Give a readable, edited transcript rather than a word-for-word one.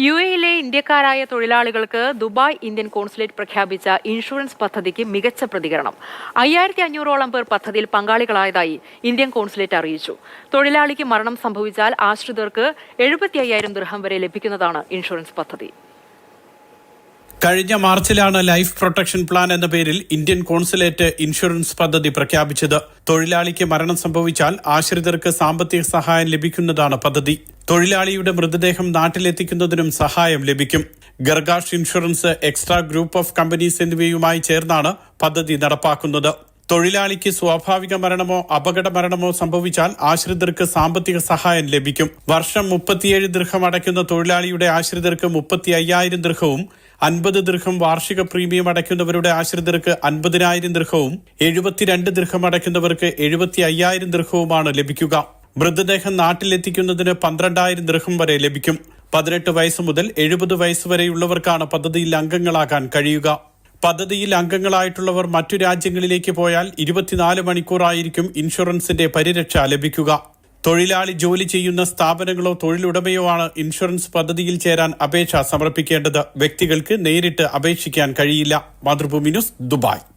യുഎഇയിലെ ഇന്ത്യക്കാരായ തൊഴിലാളികൾക്ക് Dubai Indian consulate പ്രഖ്യാപിച്ച insurance പദ്ധതിക്ക് മികച്ച പ്രതികരണം. 5500ഓളം പേർ പദ്ധതിയിൽ പങ്കാളികളായതായി ഇന്ത്യൻ കോൺസുലേറ്റ് അറിയിച്ചു. തൊഴിലാളിക്ക് മരണം സംഭവിച്ചാൽ ആശ്രിതർക്ക് 75,000 ദിർഹം വരെ ലഭിക്കുന്നതാണ് ഇൻഷുറൻസ് പദ്ധതി. കഴിഞ്ഞ മാർച്ചിലാണ് ലൈഫ് പ്രൊട്ടക്ഷൻ പ്ലാൻ എന്ന പേരിൽ ഇന്ത്യൻ കോൺസുലേറ്റ് ഇൻഷുറൻസ് പദ്ധതി പ്രഖ്യാപിച്ചത്. തൊഴിലാളിക്ക് മരണം സംഭവിച്ചാൽ ആശ്രിതർക്ക് സാമ്പത്തിക സഹായം ലഭിക്കുന്നതാണ് പദ്ധതി. തൊഴിലാളിയുടെ മൃതദേഹം നാട്ടിലെത്തിക്കുന്നതിനും സഹായം ലഭിക്കും. Gargash insurance, extra group of companies എന്നിവയുമായി ചേർന്നാണ് പദ്ധതി നടപ്പാക്കുന്നത്. തൊഴിലാളിക്ക് സ്വാഭാവിക മരണമോ അപകട മരണമോ സംഭവിച്ചാൽ ആശ്രിതർക്ക് സാമ്പത്തിക സഹായം ലഭിക്കും. വർഷം 37 ദിർഹം അടയ്ക്കുന്ന തൊഴിലാളിയുടെ ആശ്രിതർക്ക് 35,000 ദിർഹവും 50 ദിർഹം വാർഷിക പ്രീമിയം അടയ്ക്കുന്നവരുടെ ആശ്രിതർക്ക് 50,000 ദിർഹവും 72 ദിർഹം അടയ്ക്കുന്നവർക്ക് 75,000 ദിർഹവുമാണ് ലഭിക്കുക. മൃതദേഹം നാട്ടിലെത്തിക്കുന്നതിന് 12,000 ദിർഹം വരെ ലഭിക്കും. 18 വയസ്സ് മുതൽ 70 വയസ്സ് വരെയുള്ളവർക്കാണ് പദ്ധതിയിൽ അംഗങ്ങളാകാൻ കഴിയുക. പദ്ധതിയിൽ അംഗങ്ങളായിട്ടുള്ളവർ മറ്റു രാജ്യങ്ങളിലേക്ക് പോയാൽ 24 മണിക്കൂറായിരിക്കും ഇൻഷുറൻസിന്റെ പരിരക്ഷ ലഭിക്കുക. തൊഴിലാളി ജോലി ചെയ്യുന്ന സ്ഥാപനങ്ങളോ തൊഴിലുടമയോ ആണ് ഇൻഷുറൻസ് പദ്ധതിയിൽ ചേരാൻ അപേക്ഷ സമർപ്പിക്കേണ്ടത്. വ്യക്തികൾക്ക് നേരിട്ട് അപേക്ഷിക്കാൻ കഴിയില്ല. Mathrubhumi news, Dubai.